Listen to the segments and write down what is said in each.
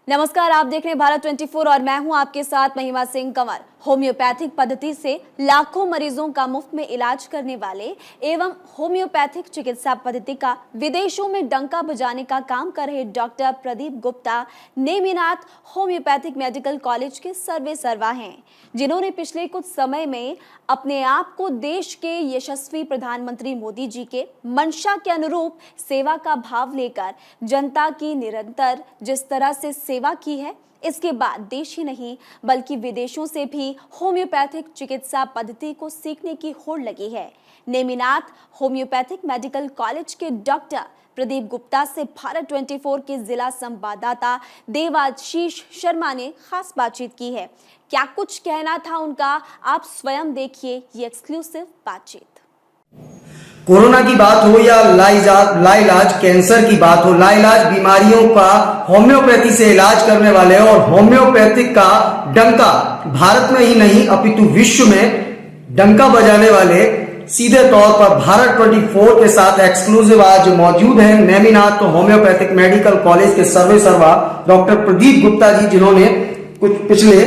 नमस्कार, आप देख रहे हैं भारत 24 और मैं हूं आपके साथ महिमा सिंह कंवर। होम्योपैथिक पद्धति से लाखों मरीजों का मुफ्त में इलाज करने वाले एवं होम्योपैथिक चिकित्सा पद्धति का विदेशों में डंका बजाने का काम कर रहे doctor Pradeep Gupta Neminath homeopathic medical college के सर्वेसर्वा हैं, जिन्होंने पिछले कुछ समय में अपने आप को देश के यशस्वी प्रधानमंत्री मोदी जी के मंशा के अनुरूप सेवा का भाव लेकर जनता की निरंतर जिस तरह से सेवा की है, इसके बाद देश ही नहीं बल्कि विदेशों से भी होम्योपैथिक चिकित्सा पद्धति को सीखने की होड़ लगी है। नेमिनाथ होम्योपैथिक मेडिकल कॉलेज के डॉक्टर प्रदीप गुप्ता से भारत 24 के जिला संवाददाता देवाशीष शर्मा ने खास बातचीत की है। क्या कुछ कहना था उनका, आप स्वयं देखिए ये एक्सक्लूसिव बातचीत। कोरोना की बात हो या लाइलाज कैंसर की बात हो, लाइलाज बीमारियों का होम्योपैथी से इलाज करने वाले और होम्योपैथिक का डंका भारत में ही नहीं अपितु विश्व में डंका बजाने वाले सीधे तौर पर भारत 24 के साथ एक्सक्लूसिव आज मौजूद हैं नेमिनाथ होम्योपैथिक मेडिकल कॉलेज के सर्वेसर्वा डॉक्टर प्रदीप गुप्ता जी, जिन्होंने कुछ पिछले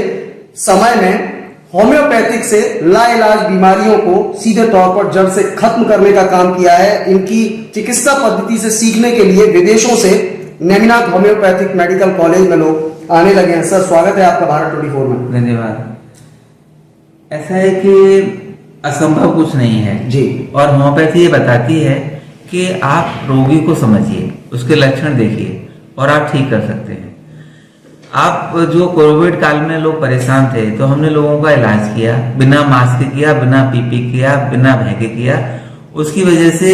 समय में होम्योपैथिक से लाइलाज बीमारियों को सीधे तौर पर जड़ से खत्म करने का काम किया है। इनकी चिकित्सा पद्धति से सीखने के लिए विदेशों से नेमिनाथ होम्योपैथिक मेडिकल कॉलेज में लोग आने लगे हैं। सर, स्वागत है आपका भारत 24 में। धन्यवाद। ऐसा है कि असंभव कुछ नहीं है जी, और होम्योपैथी ये बताती है कि आप रोगी को समझिए, उसके लक्षण देखिए और आप ठीक कर सकते हैं। आप जो कोविड काल में लोग परेशान थे तो हमने लोगों का इलाज किया, बिना मास्क किया, बिना पीपी किया, बिना भय किया। उसकी वजह से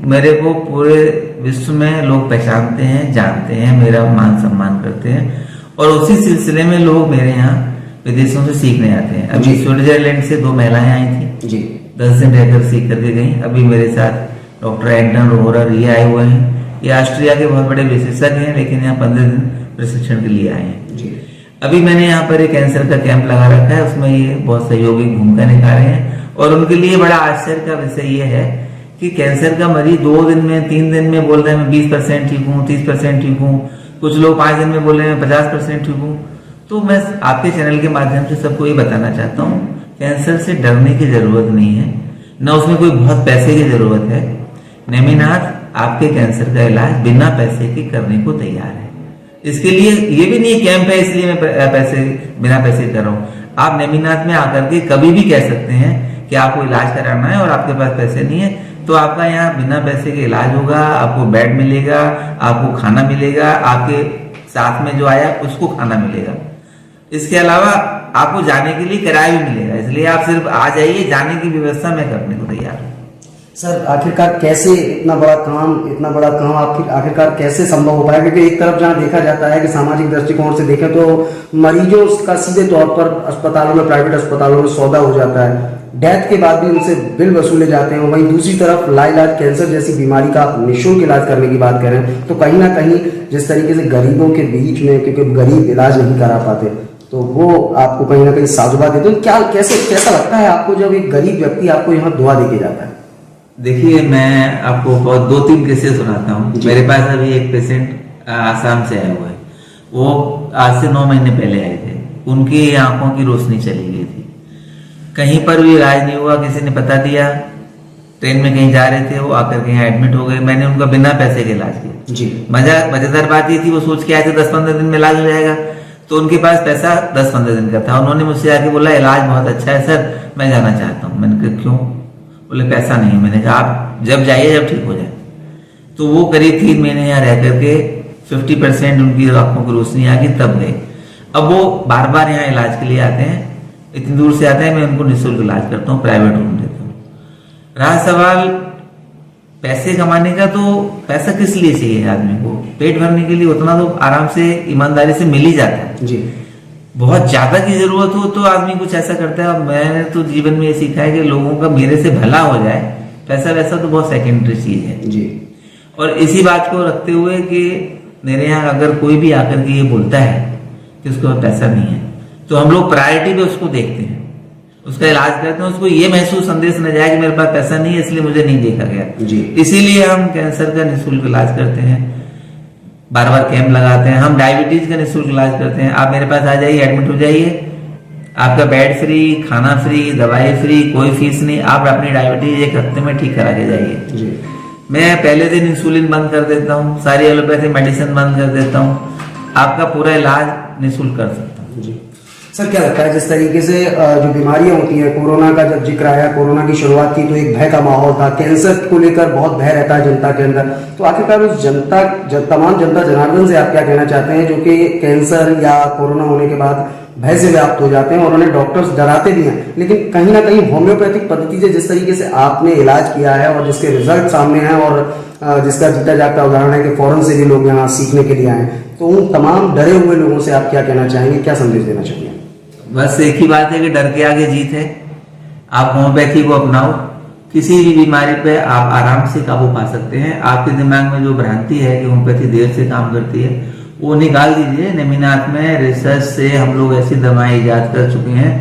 मेरे को पूरे विश्व में लोग पहचानते हैं, जानते हैं, मेरा मान सम्मान करते हैं और उसी सिलसिले में लोग मेरे यहाँ विदेशों से सीखने आते हैं। अभी स्विट्जरलैंड से 2 महिलाएं आई थी जी, 10 दिन रहकर सीख करके गई। अभी मेरे साथ डॉक्टर एंटन रोहरा ये आए हुए हैं। ये ऑस्ट्रिया के बहुत बड़े विशेषज्ञ हैं, लेकिन यहाँ 15 दिन प्रशिक्षण के लिए आए हैं जी। अभी मैंने यहाँ पर एक कैंसर का कैंप लगा रखा है, उसमें ये बहुत सहयोगी भूमिका निभा रहे हैं और उनके लिए बड़ा आश्चर्य का विषय ये है कि कैंसर का मरीज 2 दिन में 3 दिन में बोल रहे हैं मैं 20% ठीक हूँ, 30% ठीक हूँ, कुछ लोग 5 दिन में बोल रहे हैं 50% ठीक हूँ। तो मैं आपके चैनल के माध्यम से सबको ये बताना चाहता हूँ, कैंसर से डरने की जरूरत नहीं है, न उसमें कोई बहुत पैसे की जरूरत है। नेमिनाथ आपके कैंसर का इलाज बिना पैसे के करने को तैयार है। इसके लिए ये भी नहीं कैंप है इसलिए मैं बिना पैसे कर रहा हूँ। आप नेमिनाथ में आकर के कभी भी कह सकते हैं कि आपको इलाज कराना है और आपके पास पैसे नहीं है, तो आपका यहाँ बिना पैसे के इलाज होगा, आपको बेड मिलेगा, आपको खाना मिलेगा, आपके साथ में जो आया उसको खाना मिलेगा। इसके अलावा आपको जाने के लिए किराया भी मिलेगा, इसलिए आप सिर्फ आ जाइए, जाने की व्यवस्था मैं करने को तैयार हूँ। सर, आखिरकार कैसे इतना बड़ा काम आखिरकार कैसे संभव हो पाया? क्योंकि एक तरफ जहाँ देखा जाता है कि सामाजिक दृष्टिकोण से देखें तो मरीजों का सीधे तौर पर अस्पतालों में, प्राइवेट अस्पतालों में सौदा हो जाता है, डेथ के बाद भी उनसे बिल वसूले जाते हैं। वहीं दूसरी तरफ लाइलाज कैंसर जैसी बीमारी का निःशुल्क इलाज करने की बात करें तो कहीं ना कहीं जिस तरीके से गरीबों के बीच में, क्योंकि गरीब इलाज नहीं करा पाते, तो वो आपको कहीं ना कहीं साजुबा देते हैं। क्या कैसा लगता है आपको जब एक गरीब व्यक्ति आपको यहाँ दुआ देके जाता है? देखिए, मैं आपको 2-3 केसेस सुनाता हूँ। मेरे पास अभी एक पेशेंट आसाम से आया हुआ है। वो आज से 9 महीने पहले आए थे। उनकी आंखों की रोशनी चली गई थी, कहीं पर भी इलाज नहीं हुआ, किसी ने पता दिया, ट्रेन में कहीं जा रहे थे, वो आकर के यहाँ एडमिट हो गए। मैंने उनका बिना पैसे के इलाज किया जी। मजेदार बात ये थी, वो सोच के आए थे 10-15 दिन में इलाज हो जाएगा, तो उनके पास पैसा 10-15 दिन का था। उन्होंने मुझसे आके बोला इलाज बहुत अच्छा है सर, मैं जाना चाहता हूँ। मैंने कहा क्यों? बोले पैसा नहीं है। मैंने कहा आप जब जाइए, जब ठीक हो जाए। तो वो करीब 3 महीने यहाँ रह करके 50% उनकी आंखों की रोशनी आ गई, तब गए। अब वो बार बार यहाँ इलाज के लिए आते हैं, इतनी दूर से आते हैं, मैं उनको निःशुल्क इलाज करता हूँ, प्राइवेट रूम देता हूँ। रहा सवाल पैसे कमाने का, तो पैसा किस लिए चाहिए आदमी को? पेट भरने के लिए उतना तो आराम से, ईमानदारी से मिल ही जाता है जी। बहुत ज्यादा की जरूरत हो तो आदमी कुछ ऐसा करता है। मैंने तो जीवन में ये सीखा है कि लोगों का मेरे से भला हो जाए, पैसा वैसा तो बहुत सेकेंडरी चीज है जी। और इसी बात को रखते हुए कि मेरे यहाँ अगर कोई भी आकर के ये बोलता है कि उसके पास पैसा नहीं है, तो हम लोग प्रायोरिटी पे उसको देखते हैं, उसका इलाज करते हैं। उसको ये महसूस संदेश न जाए कि मेरे पास पैसा नहीं है इसलिए मुझे नहीं देखा गया जी। इसीलिए हम कैंसर का निःशुल्क इलाज करते हैं। बार बार कैंप लगाते हैं। हम डायबिटीज का निःशुल्क इलाज करते हैं। आप मेरे पास आ जाइए, एडमिट हो जाइए, आपका बेड फ्री, खाना फ्री, दवाई फ्री, कोई फीस नहीं। आप अपनी डायबिटीज 1 हफ्ते में ठीक करा के जाइए। मैं पहले दिन इंसुलिन बंद कर देता हूँ, सारी एलोपैथिक मेडिसिन बंद कर देता हूँ, आपका पूरा इलाज निःशुल्क कर सकता हूँ। जी सर, क्या लगता है जिस तरीके से जो बीमारियां होती हैं, कोरोना का जब जिक्र आया, कोरोना की शुरुआत थी तो एक भय का माहौल था, कैंसर को लेकर बहुत भय रहता है जनता के अंदर, तो आखिरकार उस तमाम जनता जनार्दन से आप क्या कहना चाहते हैं जो कि कैंसर या कोरोना होने के बाद भय से व्याप्त हो जाते हैं और उन्हें डॉक्टर्स डराते भी हैं, लेकिन कहीं ना कहीं होम्योपैथिक पद्धति से जिस तरीके से आपने इलाज किया है और जिसके रिजल्ट सामने हैं और जिसका जीता जागता उदाहरण है कि फौरन से भी लोग यहाँ सीखने के लिए आए, तो उन तमाम डरे हुए लोगों से आप क्या कहना चाहेंगे, क्या संदेश देना चाहेंगे? बस एक ही बात है कि डर के आगे जीत है। आप होम्योपैथी को अपनाओ, किसी भी बीमारी पे आप आराम से काबू पा सकते हैं। आपके दिमाग में जो भ्रांति है कि होम्योपैथी देर से काम करती है, वो निकाल दीजिए। नेमिनाथ में रिसर्च से हम लोग ऐसी दवाएं इजाद कर चुके हैं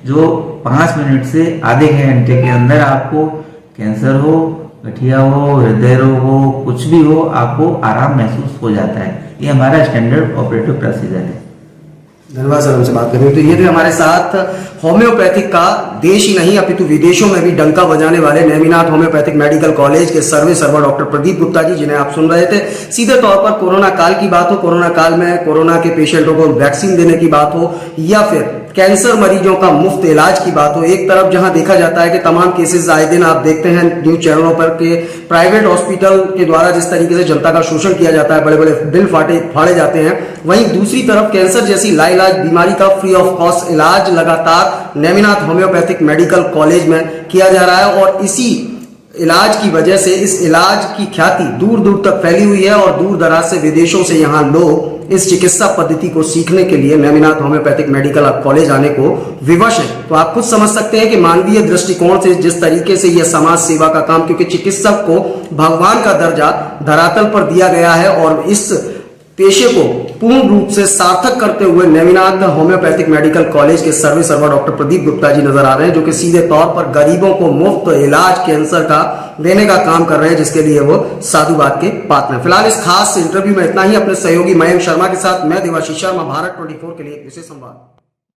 जो 5 मिनट से आधे घंटे के अंदर आपको कैंसर हो, गठिया हो, हृदय रोग हो, कुछ भी हो, आपको आराम महसूस हो जाता है। ये हमारा स्टैंडर्ड ऑपरेटिव प्रोसीजर है। धन्यवाद सर हमसे बात करने। तो ये थे हमारे साथ होम्योपैथिक का देश ही नहीं अपितु विदेशों में भी डंका बजाने वाले नेमिनाथ होम्योपैथिक मेडिकल कॉलेज के सर्वे सर्वर डॉक्टर प्रदीप गुप्ता जी, जिन्हें आप सुन रहे थे। सीधे तौर पर कोरोना काल की बात हो, कोरोना काल में कोरोना के पेशेंटों को वैक्सीन देने की बात हो या फिर कैंसर मरीजों का मुफ्त इलाज की बात हो, एक तरफ जहां देखा जाता है कि तमाम केसेस आए दिन आप देखते हैं न्यूज चैनलों पर के प्राइवेट हॉस्पिटल के द्वारा जिस तरीके से जनता का शोषण किया जाता है, बड़े बड़े बिल फाड़े जाते हैं, वहीं दूसरी तरफ कैंसर जैसी लाइलाज बीमारी का फ्री ऑफ कॉस्ट इलाज लगातार नेमिनाथ होम्योपैथिक मेडिकल कॉलेज में किया जा रहा है और इसी इलाज की वजह से इस इलाज की ख्याति दूर दूर तक फैली हुई है और दूर दराज से विदेशों से यहाँ लोग इस चिकित्सा पद्धति को सीखने के लिए नेमिनाथ होम्योपैथिक मेडिकल कॉलेज आने को विवश है। तो आप खुद समझ सकते हैं कि मानवीय दृष्टिकोण से जिस तरीके से यह समाज सेवा का काम, क्योंकि चिकित्सक को भगवान का दर्जा धरातल पर दिया गया है और इस पेशे को पूर्ण रूप से सार्थक करते हुए नेमिनाथ होम्योपैथिक मेडिकल कॉलेज के सर्वे सर्वर डॉक्टर प्रदीप गुप्ता जी नजर आ रहे हैं, जो कि सीधे तौर पर गरीबों को मुफ्त इलाज कैंसर का देने का काम कर रहे हैं, जिसके लिए वो साधुवाद के पात्र हैं। फिलहाल इस खास इंटरव्यू में इतना ही। अपने सहयोगी मयंक शर्मा के साथ मैं देवाशीष शर्मा, भारत 24 के लिए विशेष संवाद।